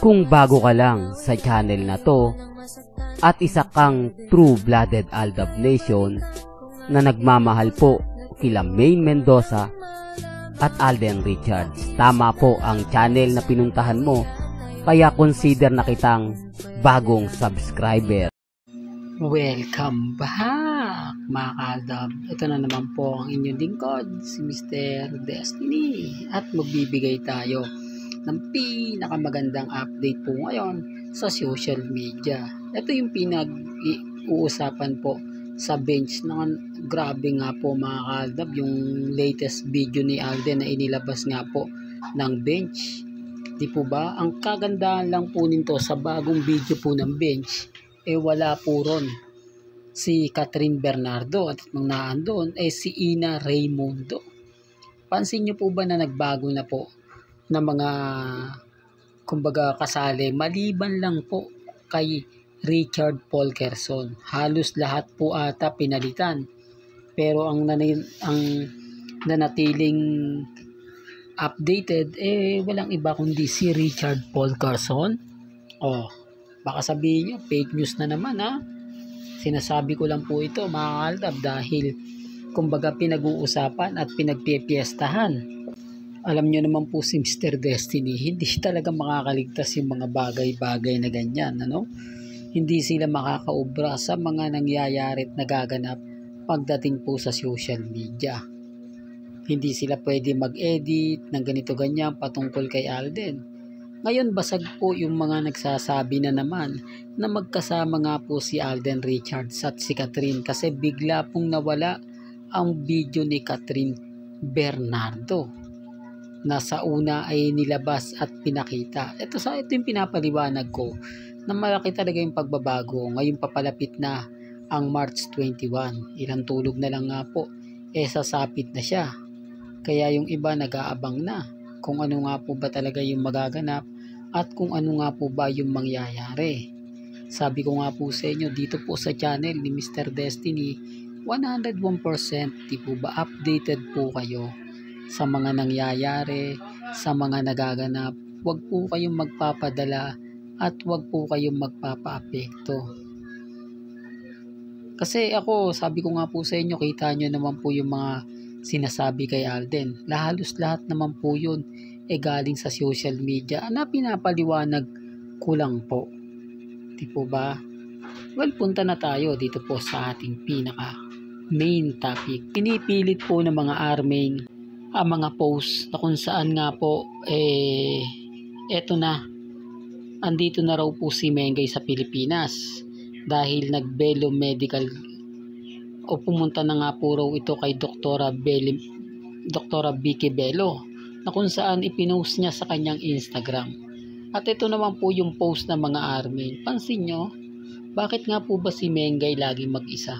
Kung bago ka lang sa channel na to at isa kang true-blooded Aldab Nation na nagmamahal po kila Maine Mendoza at Alden Richards, tama po ang channel na pinuntahan mo, kaya consider na kitang bagong subscriber. Welcome back mga Aldab. Ito na naman po ang inyong lingkod, si Mr. Destiny, at magbibigay tayo ng pinakamagandang update po ngayon sa social media. Ito yung pinag-uusapan po sa bench na grabe nga po mga Aldab, yung latest video ni Alden na inilabas nga po ng bench. Di po ba? Ang kagandahan lang po nito sa bagong video po ng bench, wala po ron si Catherine Bernardo at nung naandun si Ina Raymundo. Pansin nyo po ba na nagbago na po na mga kumbaga kasali, maliban lang po kay Richard Polkerson. Halos lahat po ata pinalitan, pero ang nanatiling updated walang iba kundi si Richard Polkerson. Baka sabihin nyo, fake news na naman ha. Sinasabi ko lang po ito mga Aldab dahil kumbaga pinag-uusapan at pinagpipiestahan. Alam nyo naman po si Mr. Destiny, hindi talaga makakaligtas yung mga bagay-bagay na ganyan. Hindi sila makakaubra sa mga nangyayari at nagaganap pagdating po sa social media. Hindi sila pwede mag-edit ng ganito-ganyan patungkol kay Alden. Ngayon basag po yung mga nagsasabi na naman na magkasama nga po si Alden Richards at si Catherine kasi bigla pong nawala ang video ni Catherine Bernardo na sa una ay nilabas at pinakita. Ito yung pinapaliwanag ko na malaki talaga yung pagbabago. Ngayon papalapit na ang March 21. Ilang tulog na lang nga po sasapit na siya. Kaya yung iba nag-aabang na kung ano nga po ba talaga yung magaganap at kung ano nga po ba yung mangyayari. Sabi ko nga po sa inyo dito po sa channel ni Mr. Destiny, 101% di po ba updated po kayo sa mga nangyayari, sa mga nagaganap. Huwag po kayong magpapadala at huwag po kayong magpapaapekto. Kasi ako, sabi ko nga po sa inyo, kita nyo naman po yung mga sinasabi kay Alden. Halos lahat naman po yun galing sa social media na pinapaliwanag ko lang po. Di po ba? Well, punta na tayo dito po sa ating pinaka main topic. Pinipilit po ng mga army ang mga post na kung saan nga po eto na, andito na raw po si Mengay sa Pilipinas dahil nagbelo medical o pumunta na nga po raw ito kay Doktora Vicky Bello na kung saan ipinost niya sa kanyang Instagram. At ito naman po yung post ng mga army. Pansin nyo, bakit nga po ba si Mengay laging mag-isa?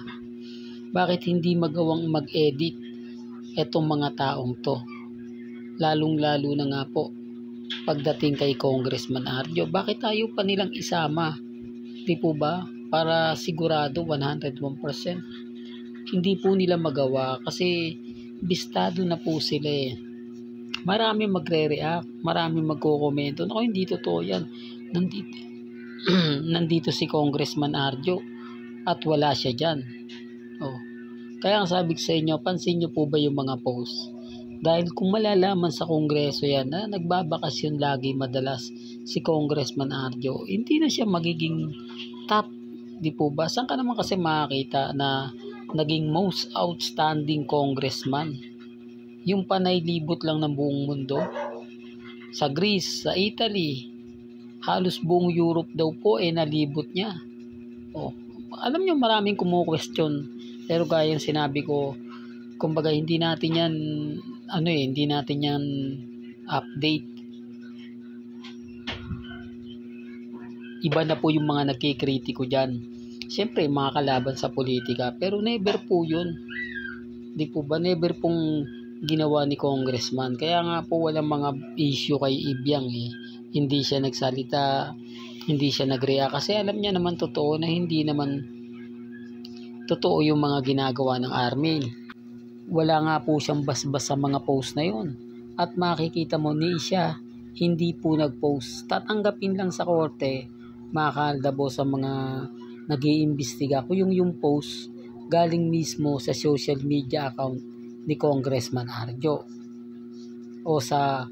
Bakit hindi magawang mag-edit etong mga taong to? Lalong-lalo na nga po pagdating kay Congressman Arjo, bakit tayo pa nilang isama? Di po ba? Para sigurado 101%. Hindi po nila magawa kasi bistado na po sila Marami magre-react, marami magko-komento. Naku, hindi totoo yan. Nandito si Congressman Arjo at wala siya dyan. Kaya ang sabi ko sa inyo, pansin nyo po ba yung mga post? Dahil kung malalaman sa Kongreso yan na nagbabakasyon lagi madalas si Congressman Arjo, hindi na siya magiging top. Di po ba? Saan ka naman kasi makakita na naging most outstanding congressman? Yung panay libot lang ng buong mundo. Sa Greece, sa Italy, halos buong Europe daw po nalibot niya. Alam nyo, maraming kumu-question. Pero gaya yung sinabi ko, kumbaga hindi natin yan hindi natin yan update. Iba na po yung mga nagkikritiko dyan. Siyempre, mga kalaban sa politika, pero never po yun. Di po ba? Never pong ginawa ni Congressman. Kaya nga po walang mga issue kay Ibiang Hindi siya nagsalita, hindi siya nag-react kasi alam niya naman totoo na hindi naman totoo yung mga ginagawa ng army. Wala nga po siyang basbas sa mga post na yun. At makikita mo ni siya hindi po nag-post. Tatanggapin lang sa korte, mga kaaldab, sa mga nag-iimbestiga kung yung post galing mismo sa social media account ni Congressman Arjo o sa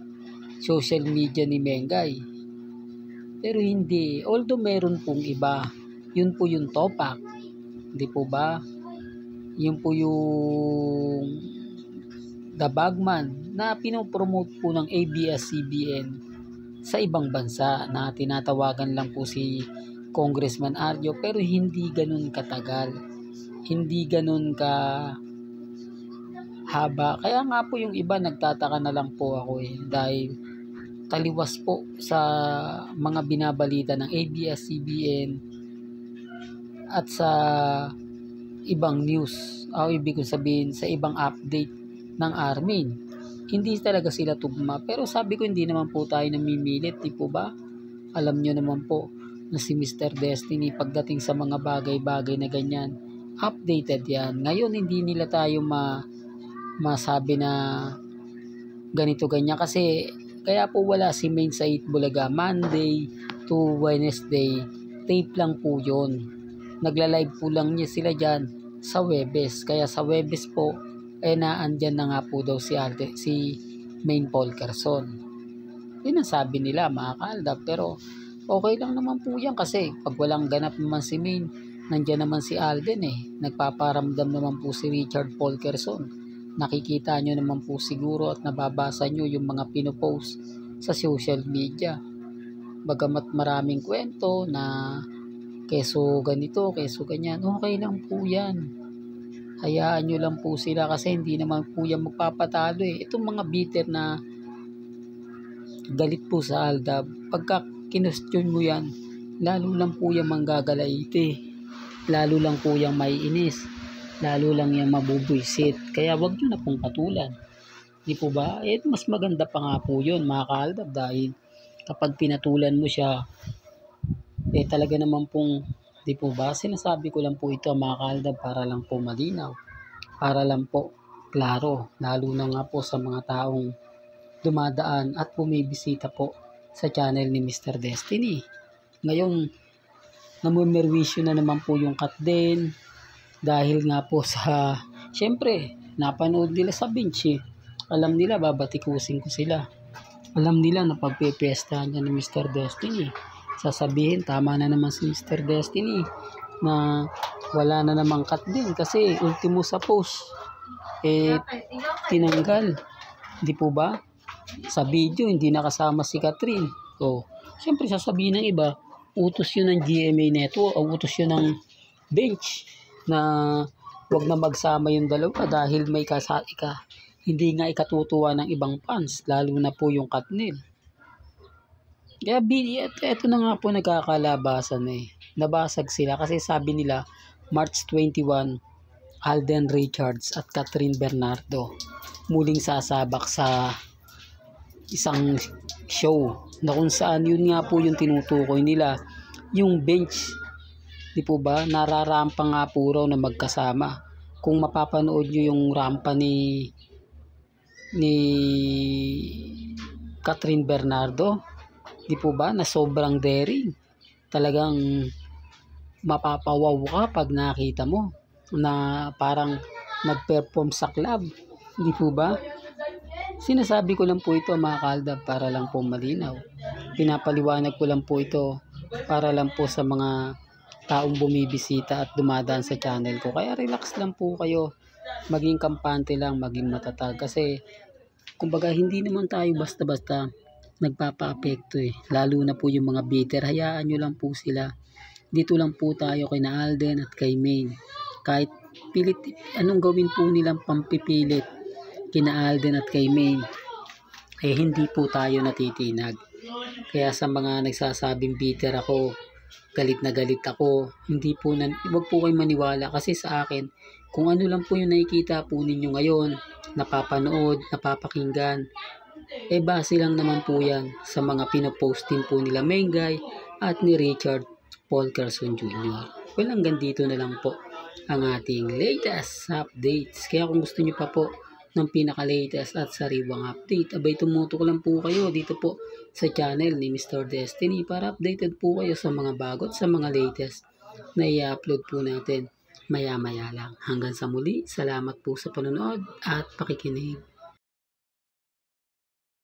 social media ni Mengay. Pero hindi, although meron pong iba, yun po yung topak, di po ba? Yun po yung The Bagman na pinopromote po ng ABS-CBN sa ibang bansa na tinatawagan lang po si Congressman Arjo, pero hindi ganun katagal, hindi ganun ka haba. Kaya nga po yung iba nagtataka na lang po ako dahil taliwas po sa mga binabalita ng ABS-CBN at sa ibang news, o ibig kong sabihin sa ibang update ng Armin. Hindi talaga sila tugma, pero sabi ko hindi naman po tayo namimilit, di po ba? Alam nyo naman po na si Mr. Destiny pagdating sa mga bagay-bagay na ganyan, updated yan. Ngayon hindi nila tayo masabi na ganito ganyan kasi kaya po wala si Main sa Itbulaga Monday to Wednesday, tape lang po yun. Nagla-live po lang niya sila dyan sa Webes, kaya sa Webes po naandyan na nga po daw si Main Polkerson. Yun ang sabi nila, mga kaaldab, pero okay lang naman po yan kasi pag walang ganap naman si Main, nandyan naman si Alden nagpaparamdam naman po si Richard Polkerson. Nakikita nyo naman po siguro at nababasa nyo yung mga pinopost sa social media. Bagamat maraming kwento na keso ganito, keso ganyan, okay lang po yan. Hayaan nyo lang po sila kasi hindi naman po yan magpapatalo Itong mga bitter na galit po sa Aldab, pagka kinustyon mo yan, lalo lang po yan manggagalaite. Lalo lang po yung maiinis. Lalo lang yung mabubwisit. Kaya wag nyo na pong patulan. Di po ba? Mas maganda pa nga po yun, mga kaaldab, dahil kapag pinatulan mo siya, talaga naman pong, di po ba? Sinasabi ko lang po ito, mga kaaldab, para lang po malinaw. Para lang po klaro. Lalo na nga po sa mga taong dumadaan at bumibisita po sa channel ni Mr. Destiny. Ngayon, namumerwisyo na naman po yung Katden. Dahil nga po sa, syempre, napanood nila sa bench Alam nila, babatikusin ko sila. Alam nila na pagpipiestahan niya ni Mr. Destiny. Sasabihin, tama na naman si Mr. Destiny na wala na namang cut din kasi ultimo sa post. Tinanggal. Di po ba? Sa video, hindi nakasama si Catherine. So, syempre sasabihin ng iba, utos yun ng GMA Network o utos yun ng bench na wag na magsama yung dalawa dahil may hindi nga ikatutuwa ng ibang fans, lalo na po yung Katnil. Kaya eto na nga po nagkakalabasan Nabasag sila kasi sabi nila March 21, Alden Richards at Catherine Bernardo muling sasabak sa isang show na kung saan yun nga po yung tinutukoy nila, yung bench. Di po ba? Nararampa nga po raw na magkasama. Kung mapapanood nyo yung rampa ni Catherine Bernardo, di po ba? Na sobrang daring. Talagang mapapawaw ka pag nakita mo na parang nag-perform sa club. Di po ba? Sinasabi ko lang po ito, mga kaaldab, para lang po malinaw. Pinapaliwanag ko lang po ito para lang po sa mga taong bumibisita at dumadaan sa channel ko. Kaya relax lang po kayo. Maging kampante lang, maging matatag. Kasi, kumbaga, hindi naman tayo basta-basta nagpapa-apekto Lalo na po yung mga bitter. Hayaan nyo lang po sila. Dito lang po tayo kay na Alden at kay Main. Kahit pilit, anong gawin po nilang pampipilit kina Alden at kay Main, hindi po tayo natitinag. Kaya sa mga nagsasabing bitter ako, galit na galit ako, wag po kayong maniwala kasi sa akin, kung ano lang po yung nakikita po ninyo ngayon, napapanood, napapakinggan, base lang naman po yan sa mga pinopostin po nila Mengay at ni Richard Polkerson Jr. Hanggang dito na lang po ang ating latest updates. Kaya kung gusto nyo pa po ng pinaka-latest at sariwang update. Abay, tumutok lang po kayo dito po sa channel ni Mr. Destiny para updated po kayo sa mga bago at sa mga latest na i-upload po natin maya-maya lang. Hanggang sa muli, salamat po sa panonood at pakikinig.